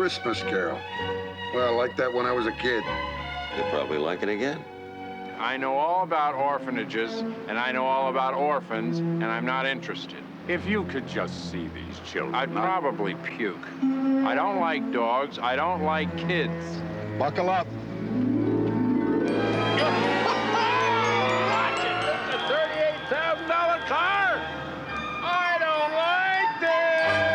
Christmas Carol. Well, I liked that when I was a kid. You'll probably like it again. I know all about orphanages, and I know all about orphans, and I'm not interested. If you could just see these children, I'd probably puke. I don't like dogs. I don't like kids. Buckle up. Watch it! It's a $38,000 car! I don't like this!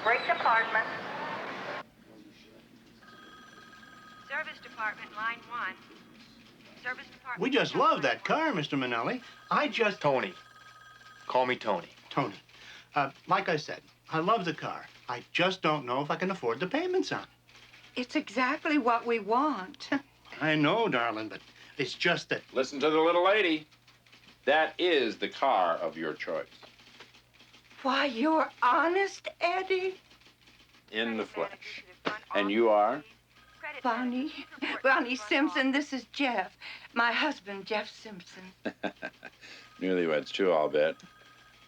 Break department. Service department, line 1. Service department. We just love that car, Mr. Manelli. Tony. Call me Tony. Tony. Like I said, I love the car. I just don't know if I can afford the payments on it. It's exactly what we want. I know, darling, but it's just that... Listen to the little lady. That is the car of your choice. Why, you're honest, Eddie? In the flesh. And you are? Bonnie Simpson, this is Jeff. My husband, Jeff Simpson. Newlyweds, too, I'll bet.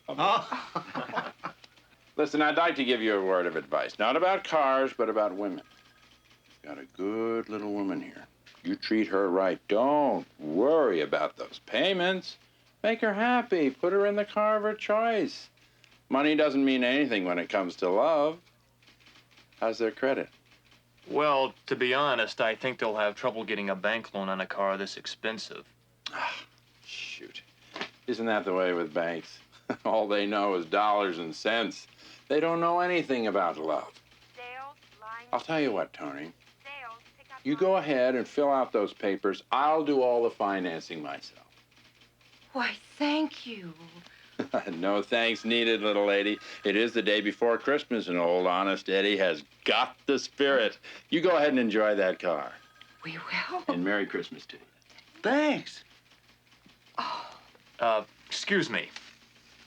Oh. Listen, I'd like to give you a word of advice. Not about cars, but about women. Got a good little woman here. You treat her right. Don't worry about those payments. Make her happy. Put her in the car of her choice. Money doesn't mean anything when it comes to love. How's their credit? Well, to be honest, I think they'll have trouble getting a bank loan on a car this expensive. Ah, shoot. Isn't that the way with banks? All they know is dollars and cents. They don't know anything about love. I'll tell you what, Tony. You go ahead and fill out those papers. I'll do all the financing myself. Why, thank you. No thanks needed, little lady. It is the day before Christmas, and old Honest Eddie has got the spirit. You go ahead and enjoy that car. We will. And Merry Christmas to you. Thanks. Oh. Excuse me.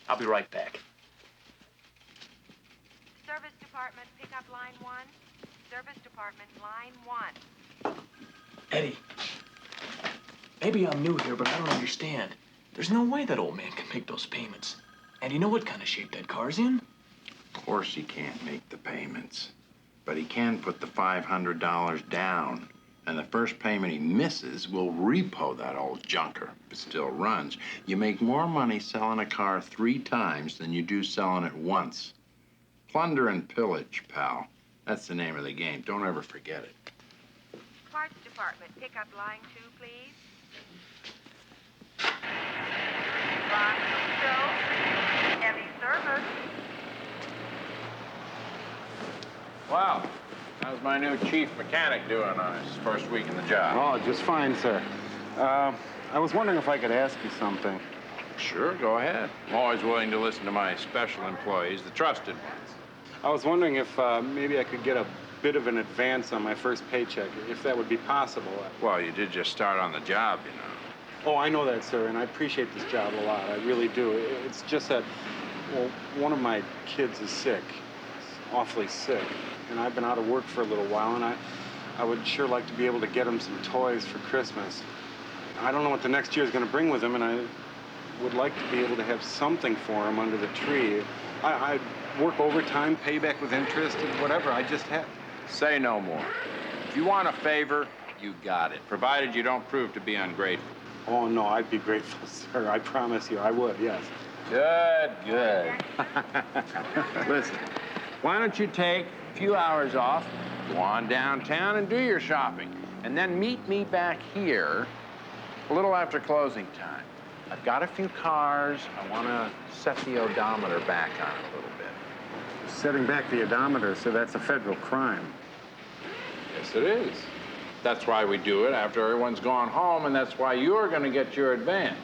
I'll be right back. department, pick up line 1. Service department, line 1. Eddie, maybe I'm new here, but I don't understand. There's no way that old man can make those payments. And you know what kind of shape that car's in? Of course he can't make the payments, but he can put the $500 down. And the first payment he misses will repo that old junker if it still runs. You make more money selling a car 3 times than you do selling it once. Plunder and pillage, pal. That's the name of the game. Don't ever forget it. Parts department, pick up line 2, please. Line 2, heavy service. Wow. How's my new chief mechanic doing on his first week in the job? Oh, just fine, sir. I was wondering if I could ask you something. Sure, go ahead. I'm always willing to listen to my special employees, the trusted ones. I was wondering if maybe I could get a bit of an advance on my first paycheck, if that would be possible. Well, you did just start on the job, you know. Oh, I know that, sir, and I appreciate this job a lot. I really do. It's just that, well, one of my kids is sick. He's awfully sick. And I've been out of work for a little while, and I would sure like to be able to get him some toys for Christmas. I don't know what the next year is going to bring with him, and I would like to be able to have something for him under the tree. I'd work overtime, pay back with interest, and whatever. I just have. Say no more. If you want a favor, you got it, provided you don't prove to be ungrateful. Oh, no, I'd be grateful, sir. I promise you, I would, yes. Good, good. Listen, why don't you take a few hours off, go on downtown and do your shopping, and then meet me back here a little after closing time. I've got a few cars. I want to set the odometer back on a little bit. Setting back the odometer, so that's a federal crime. Yes, it is. That's why we do it after everyone's gone home, and that's why you're going to get your advance.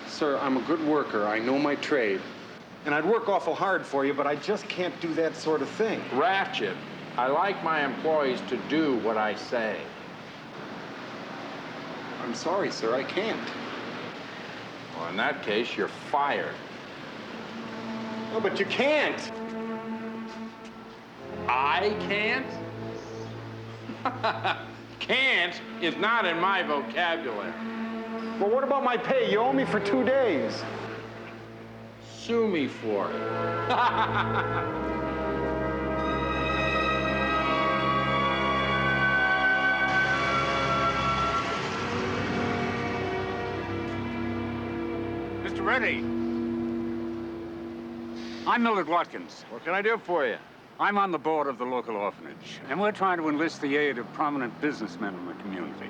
Sir, I'm a good worker. I know my trade. And I'd work awful hard for you, but I just can't do that sort of thing. Ratchet, I like my employees to do what I say. I'm sorry, sir, I can't. Well, in that case, you're fired. Oh, but you can't. I can't? Can't is not in my vocabulary. Well, what about my pay? You owe me for 2 days. Sue me for it. Mr. Reddy, I'm Millard Watkins. What can I do for you? I'm on the board of the local orphanage, and we're trying to enlist the aid of prominent businessmen in the community.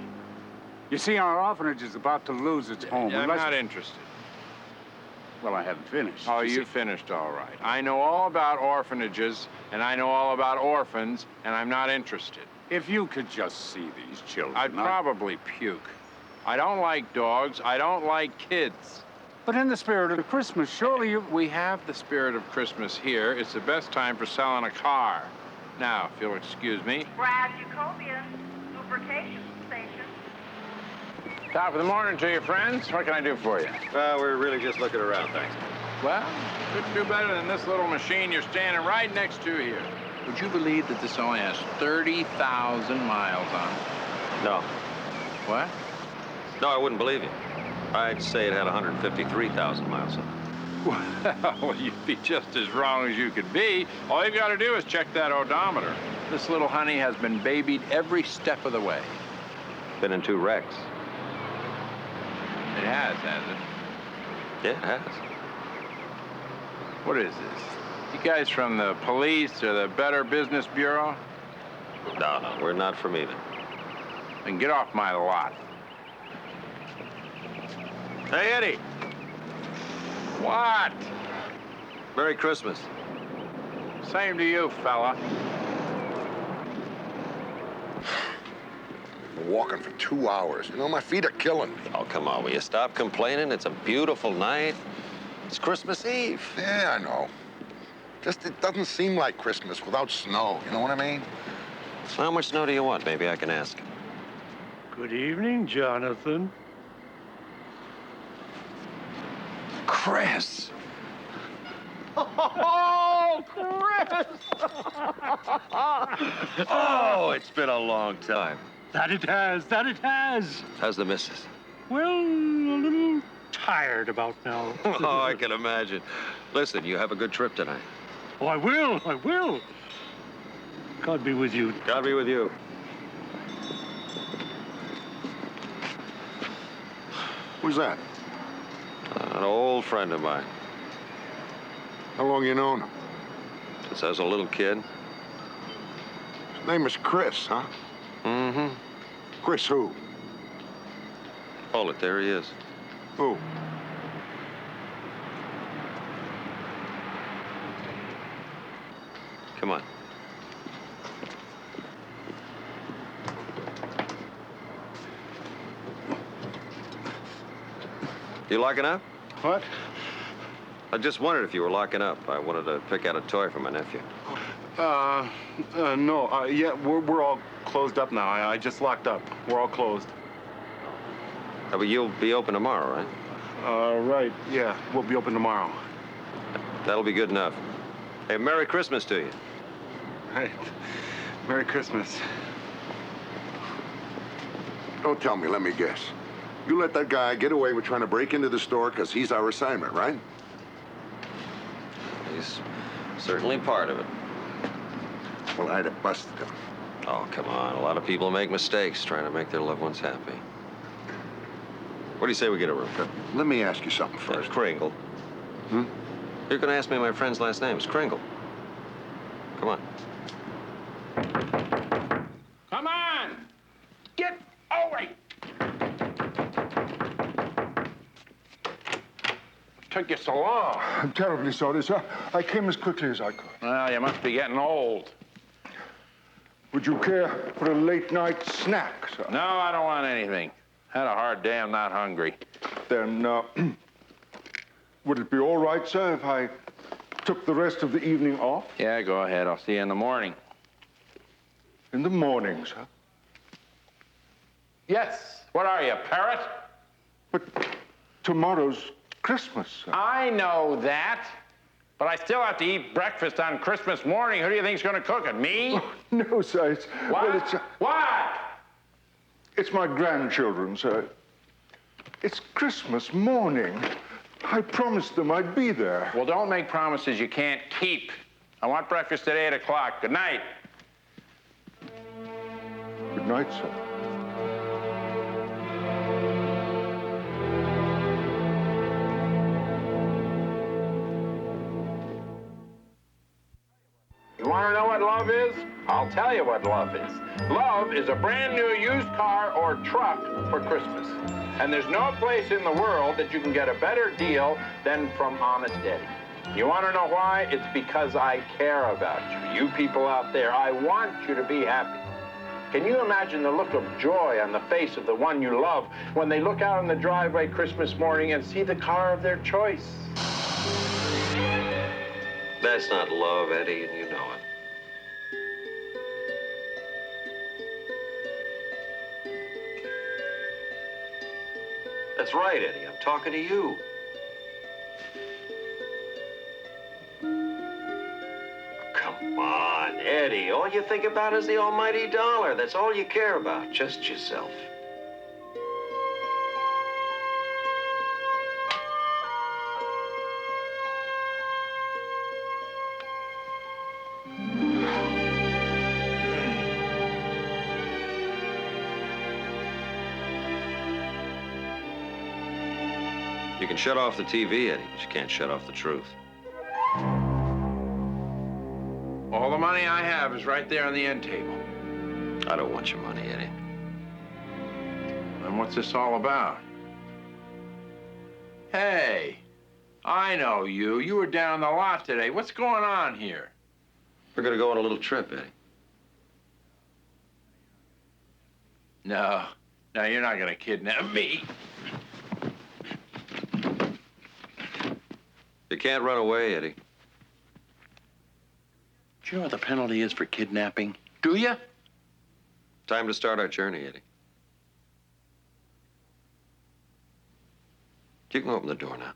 You see, our orphanage is about to lose its home. I'm not interested. Well, I haven't finished. Oh, you finished all right. I know all about orphanages, and I know all about orphans, and I'm not interested. If you could just see these children. I'd probably puke. I don't like dogs. I don't like kids. But in the spirit of Christmas, surely you... We have the spirit of Christmas here. It's the best time for selling a car. Now, if you'll excuse me. Brad Jacobian, lubrication station. Top of the morning to you, friends. What can I do for you? We're really just looking around, thanks. Well, couldn't do better than this little machine you're standing right next to here. Would you believe that this only has 30,000 miles on it? No. What? No, I wouldn't believe you. I'd say it had 153,000 miles on it. Well, you'd be just as wrong as you could be. All you've got to do is check that odometer. This little honey has been babied every step of the way. Been in 2 wrecks. It has it? Yeah, it has. What is this? You guys from the police or the Better Business Bureau? No, we're not from either. Then get off my lot. Hey, Eddie. What? Merry Christmas. Same to you, fella. Been walking for 2 hours. You know, my feet are killing me. Oh, come on, will you stop complaining? It's a beautiful night. It's Christmas Eve. Yeah, I know. Just it doesn't seem like Christmas without snow. You know what I mean? So how much snow do you want? Maybe I can ask. Good evening, Jonathan. Chris. Oh, Chris! Yes! Oh, it's been a long time. That it has, that it has. How's the missus? Well, a little tired about now. Oh, I can imagine. Listen, you have a good trip tonight. Oh, I will, I will. God be with you. God be with you. Who's that? An old friend of mine. How long you known him? Since I was a little kid. His name is Chris, huh? Mm-hmm. Chris who? Hold it, there he is. Who? Come on. You locking up? What? I just wondered if you were locking up. I wanted to pick out a toy for my nephew. No. Yeah, we're all closed up now. I just locked up. We're all closed. But you'll be open tomorrow, right? Right. Yeah, we'll be open tomorrow. That'll be good enough. Hey, Merry Christmas to you. Hey, Merry Christmas. Don't tell me, let me guess. You let that guy get away with trying to break into the store because he's our assignment, right? He's certainly part of it. Well, I'd have busted him. Oh, come on. A lot of people make mistakes trying to make their loved ones happy. What do you say we get a room? Let me ask you something first. Kringle. Hmm? You're going to ask me my friend's last name. It's Kringle. Come on. Come on! Get away! Took you so long. I'm terribly sorry, sir. I came as quickly as I could. Well, you must be getting old. Would you care for a late-night snack, sir? No, I don't want anything. Had a hard day. I'm not hungry. Then, would it be all right, sir, if I took the rest of the evening off? Yeah, go ahead. I'll see you in the morning. In the morning, sir? Yes. What are you, a parrot? But tomorrow's Christmas, sir. I know that. But I still have to eat breakfast on Christmas morning. Who do you think's going to cook it? Me? Oh, no, sir. It's, What? Well, it's, What? it's my grandchildren, sir. It's Christmas morning. I promised them I'd be there. Well, don't make promises you can't keep. I want breakfast at 8 o'clock. Good night. Good night, sir. You want to know what love is? I'll tell you what love is. Love is a brand new used car or truck for Christmas. And there's no place in the world that you can get a better deal than from Honest Eddie. You want to know why? It's because I care about you. You people out there, I want you to be happy. Can you imagine the look of joy on the face of the one you love when they look out on the driveway Christmas morning and see the car of their choice? That's not love, Eddie, and you know it. That's right, Eddie. I'm talking to you. Come on, Eddie. All you think about is the almighty dollar. That's all you care about. Just yourself. You can shut off the TV, Eddie, but you can't shut off the truth. All the money I have is right there on the end table. I don't want your money, Eddie. And what's this all about? Hey, I know you. You were down the lot today. What's going on here? We're gonna go on a little trip, Eddie. No, you're not gonna kidnap me. You can't run away, Eddie. Do you know what the penalty is for kidnapping? Do you? Time to start our journey, Eddie. You can open the door now.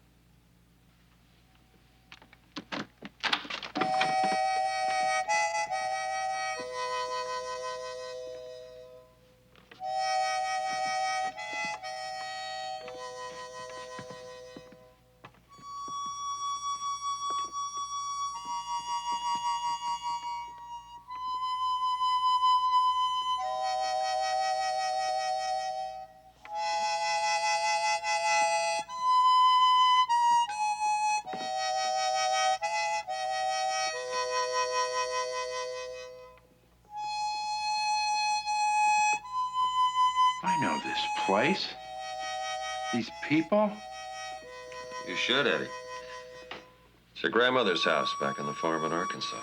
I know this place. These people. You should, Eddie. It's your grandmother's house back on the farm in Arkansas.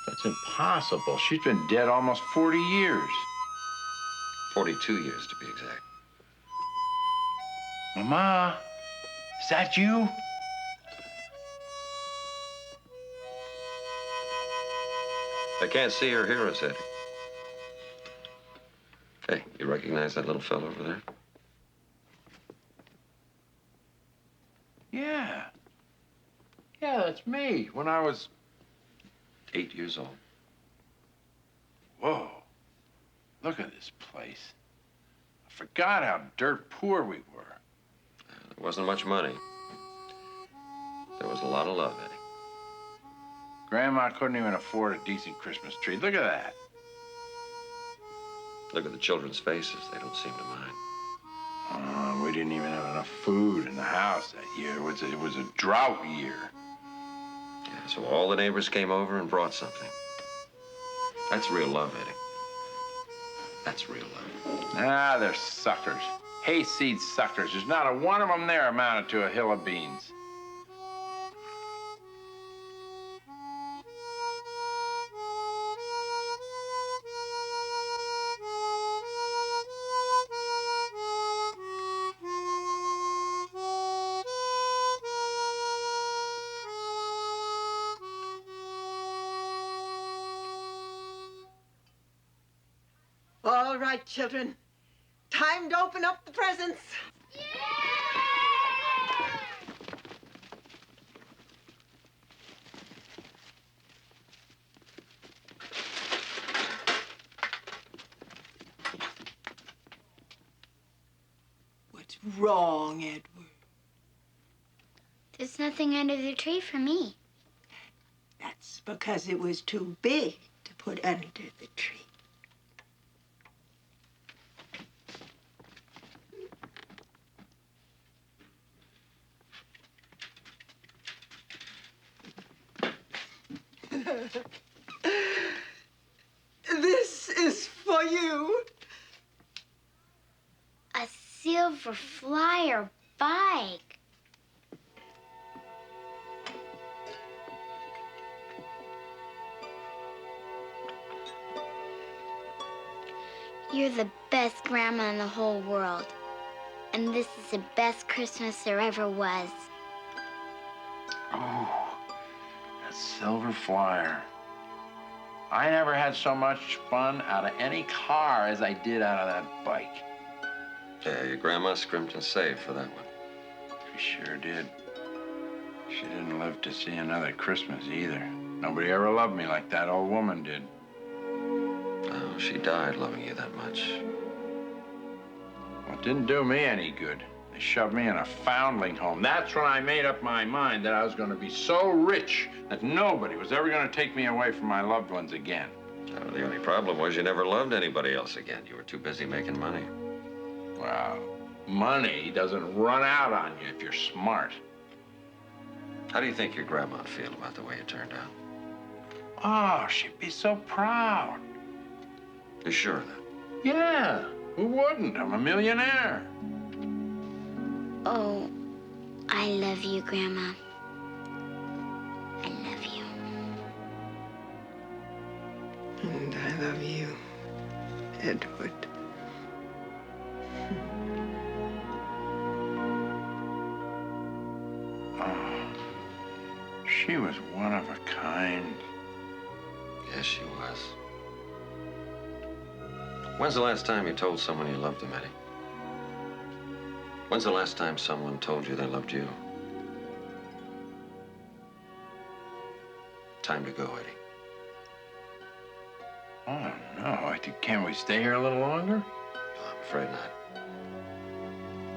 That's impossible. She's been dead almost 40 years. 42 years, to be exact. Mama, is that you? I can't see or hear us, Eddie. Hey, you recognize that little fellow over there? Yeah. Yeah, that's me. When I was 8 years old. Whoa. Look at this place. I forgot how dirt poor we were. There wasn't much money. There was a lot of love, Eddie. Grandma couldn't even afford a decent Christmas tree. Look at that. Look at the children's faces. They don't seem to mind. We didn't even have enough food in the house that year. It was a drought year. Yeah, so all the neighbors came over and brought something. That's real love, Eddie. That's real love. Ah, they're suckers. Hayseed suckers. There's not a one of them there amounted to a hill of beans. All right, children. Time to open up the presents. What's wrong, Edward? There's nothing under the tree for me. That's because it was too big to put under the tree. This is for you. A silver flyer bike. You're the best grandma in the whole world. And this is the best Christmas there ever was. Oh, that silver flyer. I never had so much fun out of any car as I did out of that bike. Yeah, your grandma scrimped and saved for that one. She sure did. She didn't live to see another Christmas either. Nobody ever loved me like that old woman did. Oh, she died loving you that much. Well, it didn't do me any good. They shoved me in a foundling home. That's when I made up my mind that I was going to be so rich that nobody was ever going to take me away from my loved ones again. Oh, the only problem was you never loved anybody else again. You were too busy making money. Well, money doesn't run out on you if you're smart. How do you think your grandma'd feel about the way it turned out? Oh, she'd be so proud. You sure of that? Yeah, who wouldn't? I'm a millionaire. Oh, I love you, Grandma. I love you. And I love you, Edward. Oh, she was one of a kind. Yes, she was. When's the last time you told someone you loved them, Eddie? When's the last time someone told you they loved you? Time to go, Eddie. Oh, no. Can't we stay here a little longer? No, I'm afraid not.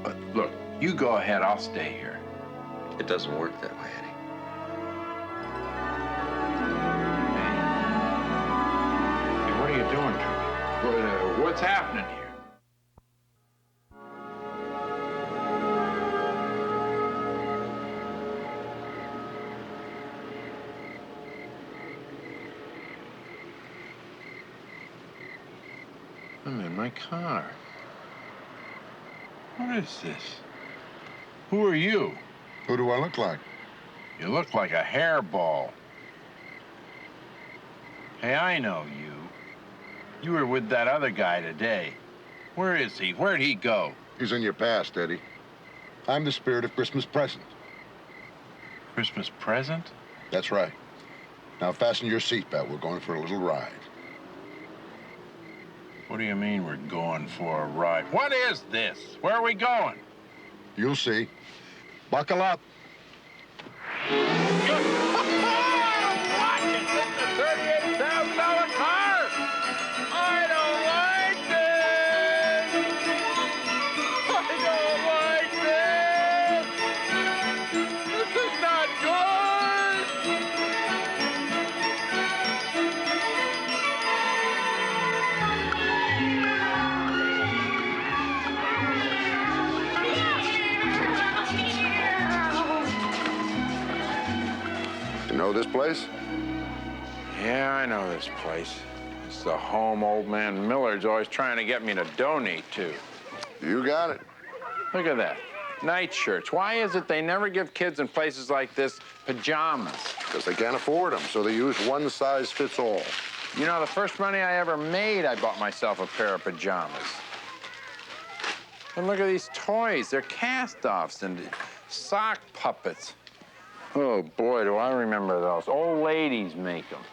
But look, you go ahead. I'll stay here. It doesn't work that way, Eddie. Hey, what are you doing to me? What's happening here? I'm in my My car. What is this? Who are you? Who do I look like? You look like a hairball. Hey, I know you. You were with that other guy today. Where is he? Where'd he go? He's in your past, Eddie. I'm the spirit of Christmas present. Christmas present? That's right. Now fasten your seatbelt. We're going for a little ride. What do you mean we're going for a ride? What is this? Where are we going? You'll see. Buckle up. $38,000 car? I don't like this! I don't like this! This is not good! You know this place? Yeah, I know this place. It's the home old man Millard's always trying to get me to donate to. You got it. Look at that. Night shirts. Why is it they never give kids in places like this pajamas? Because they can't afford them, so they use one size fits all. You know, the first money I ever made, I bought myself a pair of pajamas. And look at these toys. They're cast-offs and sock puppets. Oh, boy, do I remember those. Old ladies make them.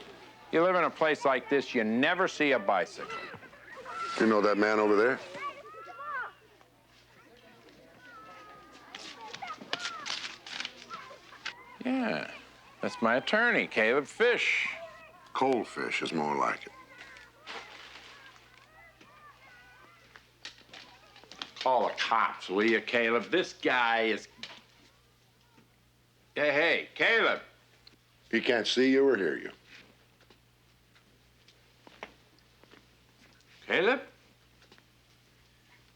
You live in a place like this, you never see a bicycle. You know that man over there? Yeah, that's my attorney, Caleb Fish. Cold fish is more like it. Call the cops, will you, Caleb? This guy is... Hey, Caleb. He can't see you or hear you. Caleb?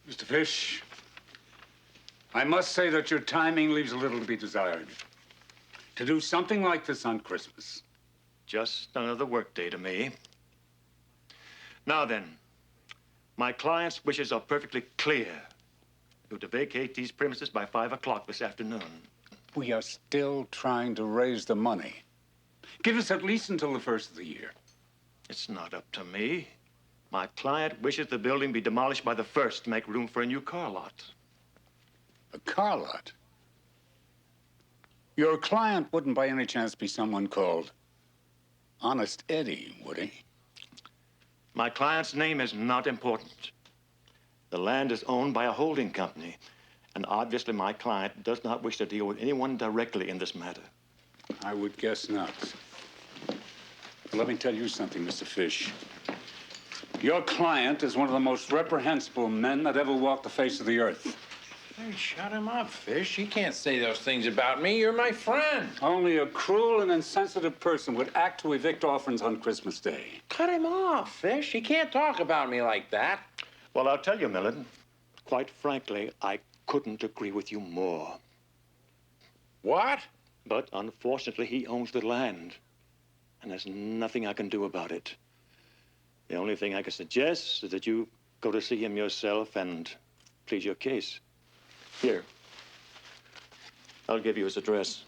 Mr. Fish, I must say that your timing leaves a little to be desired. To do something like this on Christmas. Just another workday to me. Now then, my client's wishes are perfectly clear. You're to vacate these premises by 5 o'clock this afternoon. We are still trying to raise the money. Give us at least until the first of the year. It's not up to me. My client wishes the building be demolished by the 1st to make room for a new car lot. A car lot? Your client wouldn't by any chance be someone called Honest Eddie, would he? My client's name is not important. The land is owned by a holding company, and obviously my client does not wish to deal with anyone directly in this matter. I would guess not. But let me tell you something, Mr. Fish. Your client is one of the most reprehensible men that ever walked the face of the earth. Hey, shut him up, Fish. He can't say those things about me. You're my friend. Only a cruel and insensitive person would act to evict orphans on Christmas Day. Cut him off, Fish. He can't talk about me like that. Well, I'll tell you, Millen, quite frankly, I couldn't agree with you more. What? But unfortunately, he owns the land, and there's nothing I can do about it. The only thing I can suggest is that you go to see him yourself and plead your case. Here, I'll give you his address.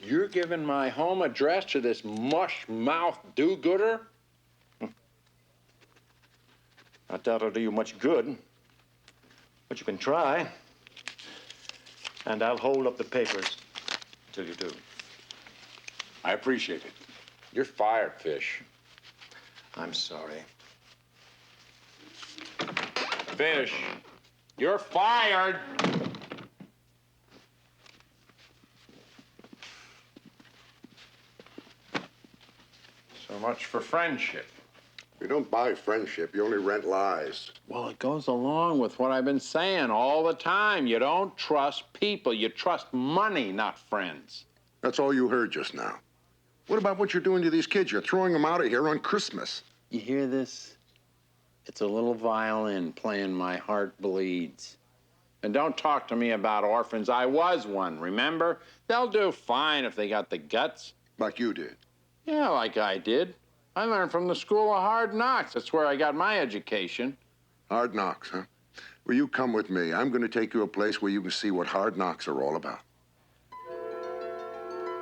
You're giving my home address to this mush-mouth do-gooder? I doubt it'll do you much good, but you can try. And I'll hold up the papers till you do. I appreciate it. You're fired, Fish. I'm sorry. Fish, you're fired. So much for friendship. You don't buy friendship, you only rent lies. Well, it goes along with what I've been saying all the time. You don't trust people. You trust money, not friends. That's all you heard just now. What about what you're doing to these kids? You're throwing them out of here on Christmas. You hear this? It's a little violin playing My Heart Bleeds. And don't talk to me about orphans. I was one, remember? They'll do fine if they got the guts. Like you did. Yeah, like I did. I learned from the School of Hard Knocks. That's where I got my education. Hard knocks, huh? Well, you come with me. I'm going to take you a place where you can see what hard knocks are all about.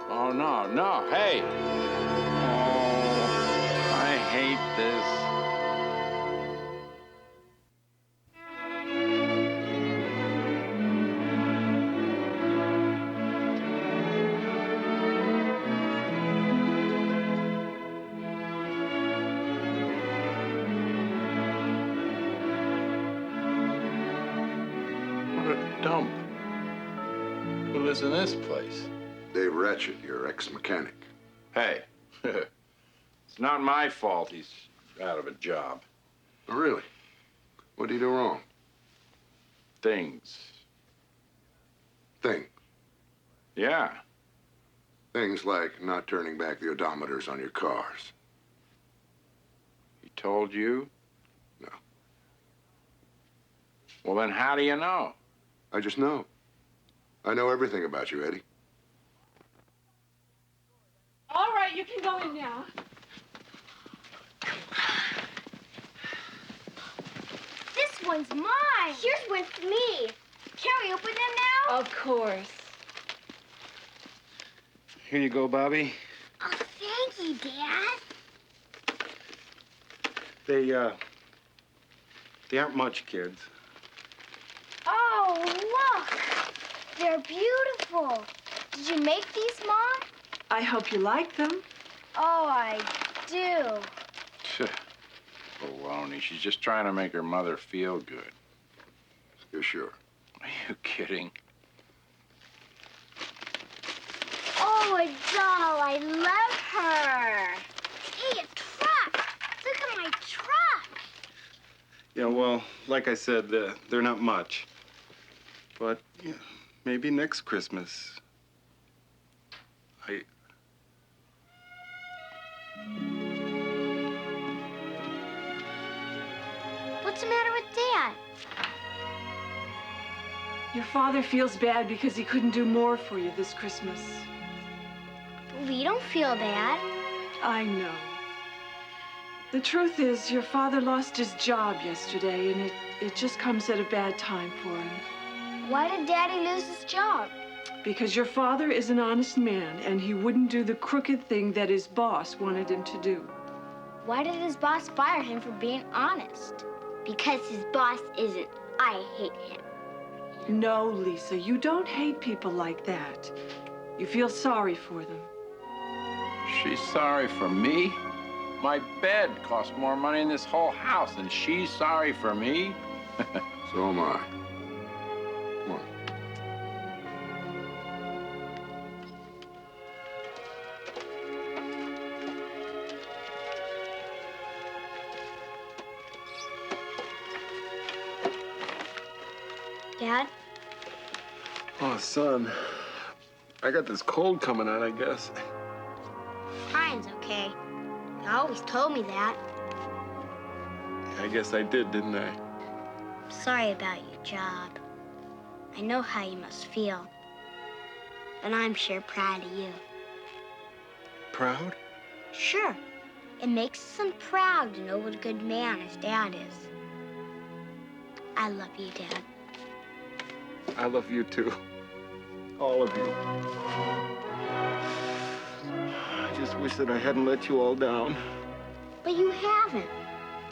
Oh, no, no, hey. Oh, I hate this. What a dump. Who lives in this place? Dave Ratchet, your ex-mechanic. Hey, it's not my fault he's out of a job. Oh, really? What did he do wrong? Things. Thing. Yeah. Things like not turning back the odometers on your cars. He told you? No. Well, then how do you know? I just know. I know everything about you, Eddie. All right, you can go in now. This one's mine. Here's one for me. Can we open them now? Of course. Here you go, Bobby. Oh, thank you, Dad. They aren't much, kids. Oh, look. They're beautiful. Did you make these, Mom? I hope you like them. Oh, I do. Baloney. She's just trying to make her mother feel good. You're sure? Are you kidding? Oh, a doll. I love her. Hey, a truck. Look at my truck. Yeah, well, like I said, they're not much. But yeah, maybe next Christmas. What's the matter with Dad? Your father feels bad because he couldn't do more for you this Christmas. We don't feel bad. I know. The truth is, your father lost his job yesterday, and it just comes at a bad time for him. Why did Daddy lose his job? Because your father is an honest man, and he wouldn't do the crooked thing that his boss wanted him to do. Why did his boss fire him for being honest? Because his boss isn't. I hate him. No, Lisa, you don't hate people like that. You feel sorry for them. She's sorry for me? My bed costs more money in this whole house, and she's sorry for me? So am I. Come on. Dad? Oh, son. I got this cold coming on, I guess. Brian's okay. You always told me that. I guess I did, didn't I? Sorry about your job. I know how you must feel. But I'm sure proud of you. Proud? Sure. It makes him proud to know what a good man his dad is. I love you, Dad. I love you, too. All of you. I just wish that I hadn't let you all down. But you haven't.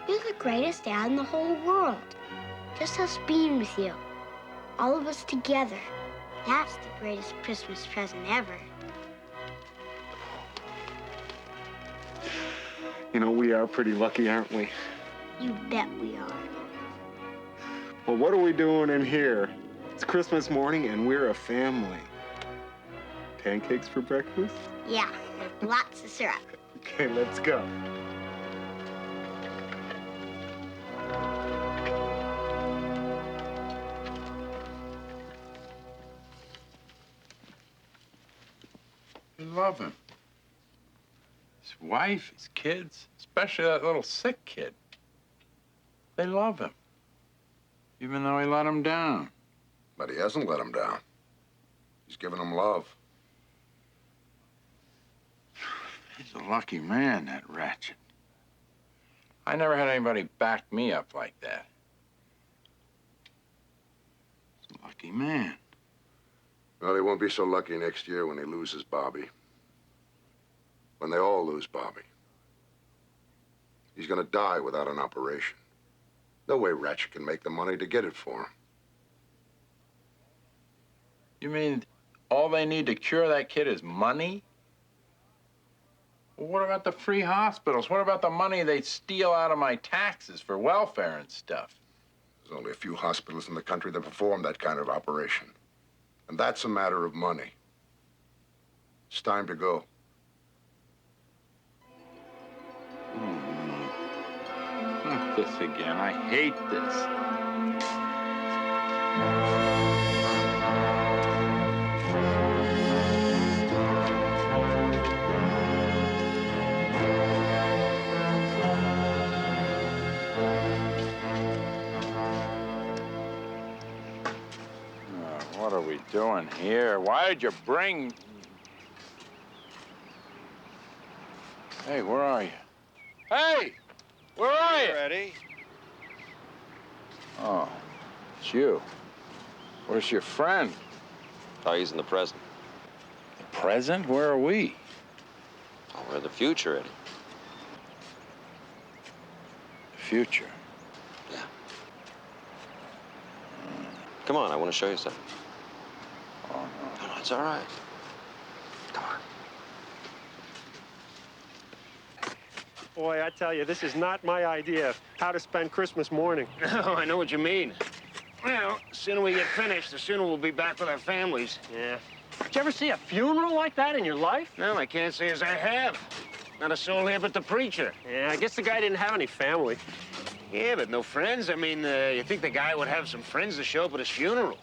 You're the greatest dad in the whole world. Just us being with you. All of us together. That's the greatest Christmas present ever. You know, we are pretty lucky, aren't we? You bet we are. Well, what are we doing in here? It's Christmas morning, and we're a family. Pancakes for breakfast? Yeah, with lots of syrup. Okay, let's go. They love him. His wife, his kids, especially that little sick kid. They love him. Even though he let them down. But he hasn't let him down. He's given him love. He's a lucky man, that Ratchet. I never had anybody back me up like that. lucky man. Well, he won't be so lucky next year when he loses Bobby. When they all lose Bobby. He's gonna die without an operation. No way Ratchet can make the money to get it for him. You mean all they need to cure that kid is money? Well, what about the free hospitals? What about the money they steal out of my taxes for welfare and stuff? There's only a few hospitals in the country that perform that kind of operation. And that's a matter of money. It's time to go. Not this again. I hate this. What are we doing here? Why did you bring... Hey, where are you? Hey! Where are you? Ready? Oh, it's you. Where's your friend? Oh, he's in the present. The present? Where are we? Oh, we're in the future, Eddie. Future? Yeah. Come on, I want to show you something. Oh, no. No, it's all right. Come on. Boy, I tell you, this is not my idea of how to spend Christmas morning. Oh, I know what you mean. Well, the sooner we get finished, the sooner we'll be back with our families. Yeah. Did you ever see a funeral like that in your life? No, I can't say as I have. Not a soul here but the preacher. Yeah, I guess the guy didn't have any family. Yeah, but no friends. I mean, you think the guy would have some friends to show up at his funeral?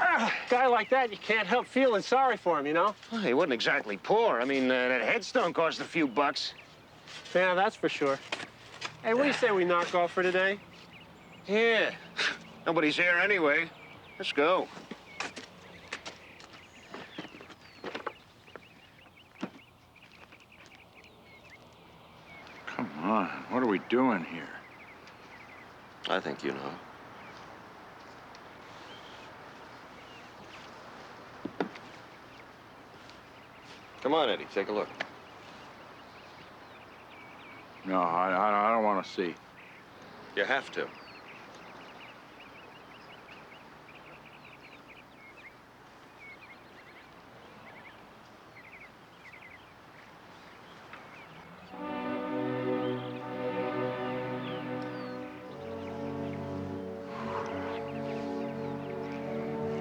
A guy like that, you can't help feeling sorry for him, you know? Well, he wasn't exactly poor. I mean, that headstone cost a few bucks. Yeah, that's for sure. Hey, what do you say we knock off for today? Yeah. Nobody's here anyway. Let's go. Come on, what are we doing here? I think you know. Come on, Eddie, take a look. No, I don't want to see. You have to.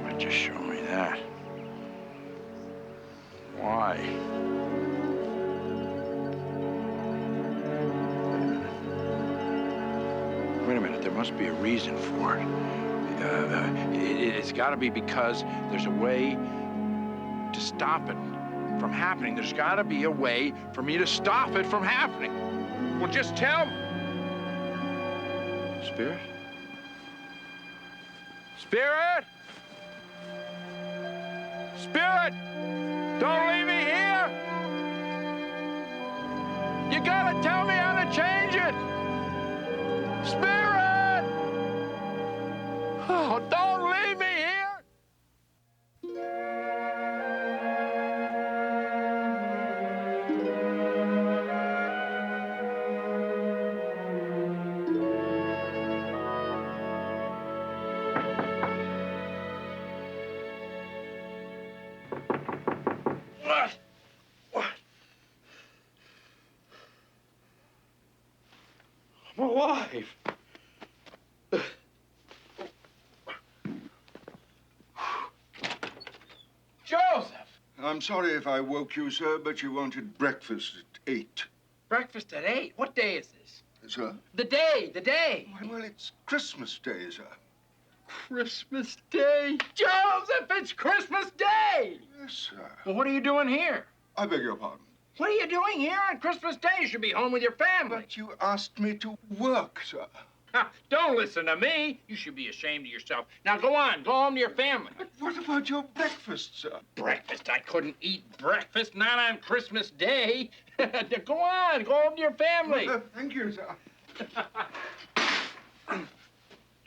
Why just show me that? Why? Wait a minute, there must be a reason for it. It's got to be because there's a way to stop it from happening. There's got to be a way for me to stop it from happening. Well, just tell me. Spirit? Spirit? Spirit! Don't leave me here! You gotta tell me how to change it! Spirit! Oh, don't leave me here! What? I'm alive. Joseph! I'm sorry if I woke you, sir, but you wanted breakfast at 8. Breakfast at 8? What day is this? Sir? The day. Well, it's Christmas Day, sir. Christmas Day? Joseph, it's Christmas Day! Yes, sir. Well, what are you doing here? I beg your pardon. What are you doing here on Christmas Day? You should be home with your family. But you asked me to work, sir. Don't listen to me. You should be ashamed of yourself. Now go on, go home to your family. But what about your breakfast, sir? Breakfast? I couldn't eat breakfast, not on Christmas Day. Go on, go home to your family. Thank you, sir.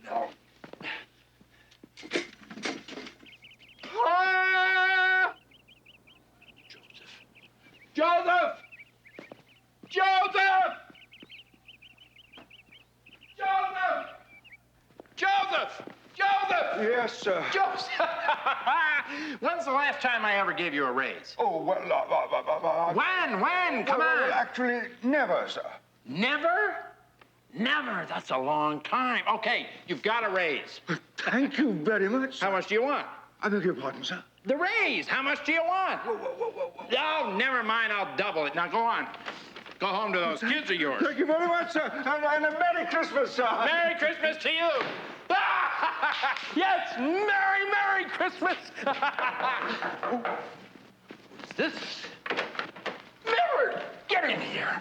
No. Joseph! Joseph! Yes, sir. Joseph! When's the last time I ever gave you a raise? Oh, well, When? Come on. Well, actually, never, sir. Never? Never. That's a long time. Okay, you've got a raise. Thank you very much, sir. How much do you want? I beg your pardon, sir. The raise. How much do you want? Whoa. Oh, never mind. I'll double it. Now go on. Go home to those kids of yours. Thank you very much, sir. And a Merry Christmas, sir. Merry Christmas to you. Yes, Merry Christmas. What's this? Millard, get in here.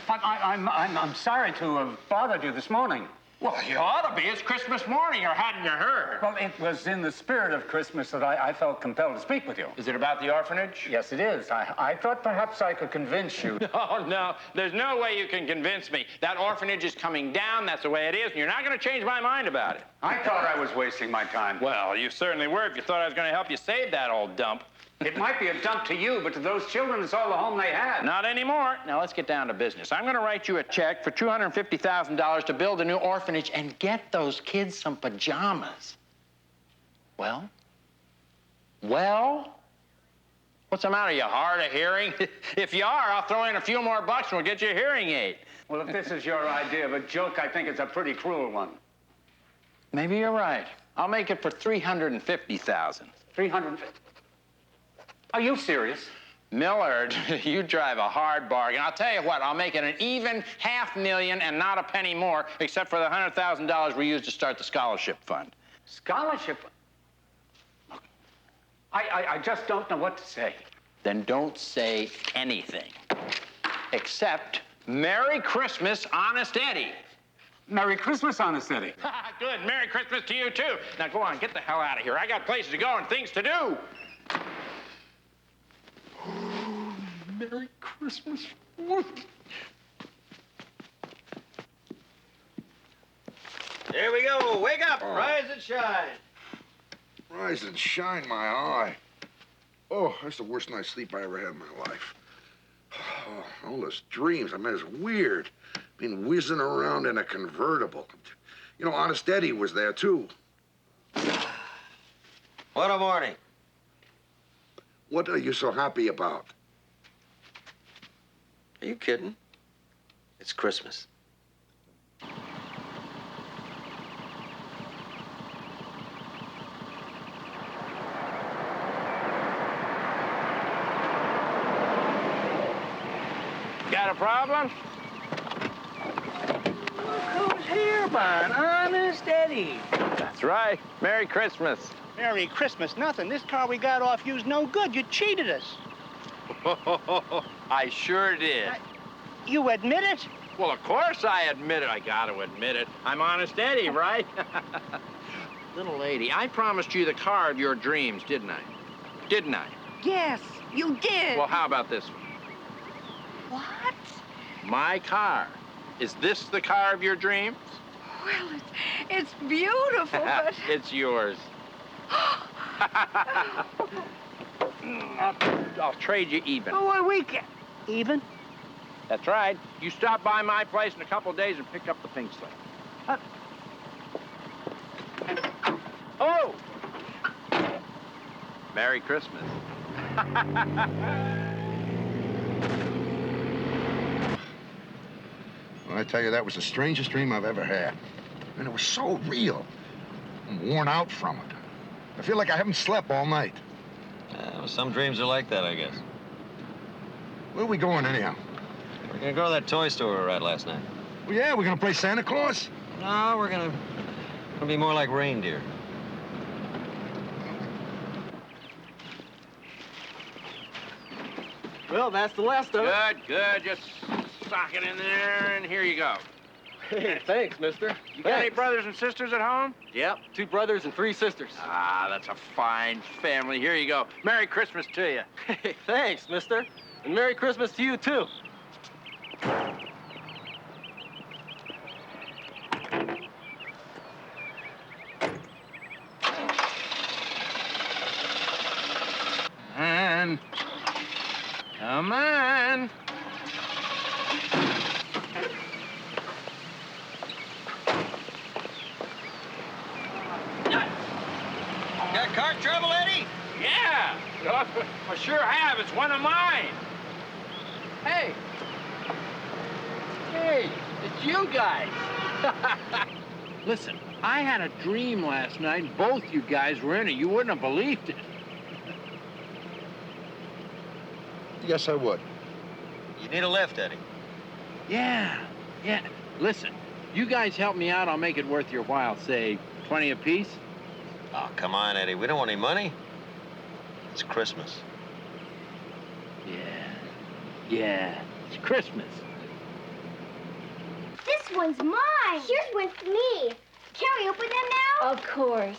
I'm sorry to have bothered you this morning. Well, you ought to be. It's Christmas morning, or hadn't you heard? Well, it was in the spirit of Christmas that I felt compelled to speak with you. Is it about the orphanage? Yes, it is. I thought perhaps I could convince you. No. There's no way you can convince me. That orphanage is coming down. That's the way it is, and you're not going to change my mind about it. I thought I was wasting my time. Well, you certainly were if you thought I was going to help you save that old dump. It might be a dump to you, but to those children, it's all the home they had. Not anymore. Now, let's get down to business. I'm going to write you a check for $250,000 to build a new orphanage and get those kids some pajamas. Well? What's the matter? You hard of hearing? If you are, I'll throw in a few more bucks and we'll get you a hearing aid. Well, if this is your idea of a joke, I think it's a pretty cruel one. Maybe you're right. I'll make it for $350,000. $350,000? Are you serious? Millard, you drive a hard bargain. I'll tell you what, I'll make it an even $500,000 and not a penny more, except for the $100,000 we used to start the scholarship fund. Scholarship? Look, I just don't know what to say. Then don't say anything. Except Merry Christmas, Honest Eddie. Merry Christmas, Honest Eddie. Good. Merry Christmas to you, too. Now, go on. Get the hell out of here. I got places to go and things to do. Merry Christmas. There we go. Wake up. Rise and shine. Rise and shine, my eye. Oh, that's the worst night's sleep I ever had in my life. Oh, all those dreams. I mean, it's weird. Being whizzing around in a convertible. You know, Honest Eddie was there, too. What a morning. What are you so happy about? Are you kidding? It's Christmas. Got a problem? Look who's here, Bon. Honest Eddie. That's right. Merry Christmas. Merry Christmas, nothing. This car we got off you's no good. You cheated us. I sure did. You admit it? Well, of course I admit it. I got to admit it. I'm Honest Eddie, right? Little lady, I promised you the car of your dreams, didn't I? Didn't I? Yes, you did. Well, how about this one? What? My car. Is this the car of your dreams? Well, it's beautiful, but... It's yours. I'll trade you even. Oh, well, we can... Even? That's right. You stop by my place in a couple of days and pick up the pink slip. Oh! Merry Christmas. Well, I tell you, that was the strangest dream I've ever had. And it was so real. I'm worn out from it. I feel like I haven't slept all night. Well, some dreams are like that, I guess. Where are we going, anyhow? We're gonna go to that toy store we were at last night. Well, yeah, we're gonna play Santa Claus? No, we're gonna be more like reindeer. Well, that's the last of it. Good. Just sock it in there, and here you go. Hey, thanks, mister. You got any brothers and sisters at home? Yep, 2 brothers and 3 sisters. Ah, that's a fine family. Here you go. Merry Christmas to you. Hey, thanks, mister. And Merry Christmas to you, too. And come on. car trouble, Eddie? Yeah, I sure have. It's one of mine. Hey. Hey, it's you guys. Listen, I had a dream last night. Both you guys were in it. You wouldn't have believed it. Yes, I would. You need a lift, Eddie. Yeah. Listen, you guys help me out, I'll make it worth your while. Say, 20 apiece? Oh, come on, Eddie. We don't want any money. It's Christmas. Yeah, it's Christmas. This one's mine. Here's one for me. Can we open them now? Of course.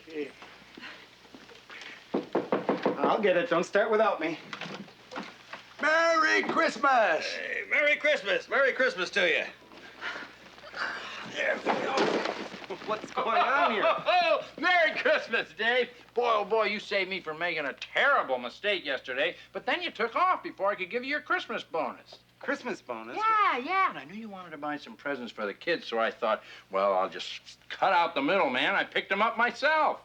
Okay. I'll get it. Don't start without me. Merry Christmas! Hey, Merry Christmas! Merry Christmas to you. There we go. What's going on here? Oh, Merry Christmas, Dave. Boy, oh boy, you saved me from making a terrible mistake yesterday, but then you took off before I could give you your Christmas bonus. Christmas bonus? Yeah, and I knew you wanted to buy some presents for the kids, so I thought, well, I'll just cut out the middleman. I picked them up myself.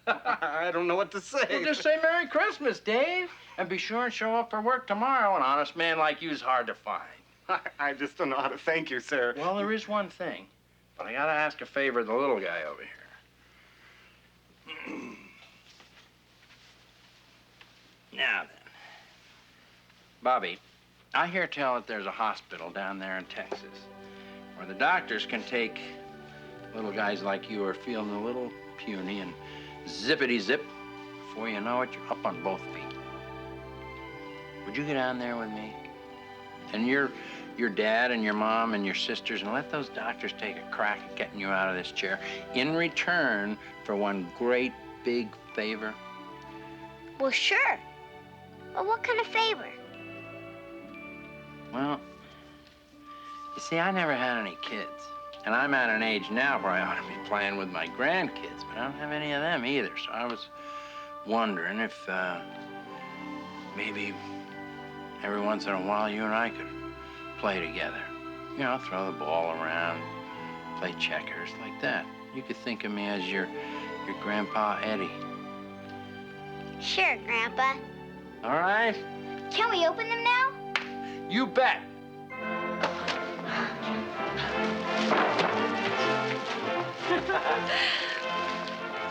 I don't know what to say. Well, just say Merry Christmas, Dave. And be sure and show up for work tomorrow. An honest man like you's hard to find. I just don't know how to thank you, sir. Well, there is one thing, but I gotta ask a favor of the little guy over here. Now then, Bobby, I hear tell that there's a hospital down there in Texas where the doctors can take little guys like you who are feeling a little puny and zippity-zip. Before you know it, you're up on both feet. Would you get down there with me? And your dad and your mom and your sisters, and let those doctors take a crack at getting you out of this chair in return for one great big favor? Well, sure. But what kind of favor? Well, you see, I never had any kids. And I'm at an age now where I ought to be playing with my grandkids, but I don't have any of them either. So I was wondering if maybe every once in a while you and I could play together. You know, throw the ball around, play checkers, like that. You could think of me as your Grandpa Eddie. Sure, Grandpa. All right? Can we open them now? You bet.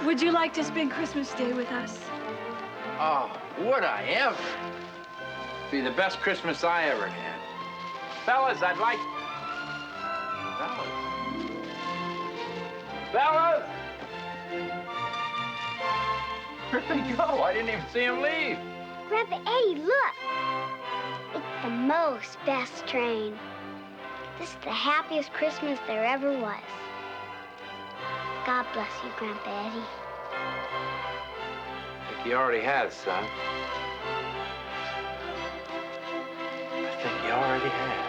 Would you like to spend Christmas Day with us? Oh, would I ever? Be the best Christmas I ever had. Fellas, I'd like... Fellas! Where'd they go? I didn't even see them leave. Grandpa Eddie, look. It's the most best train. This is the happiest Christmas there ever was. God bless you, Grandpa Eddie. I think you already has, son. I think you already has.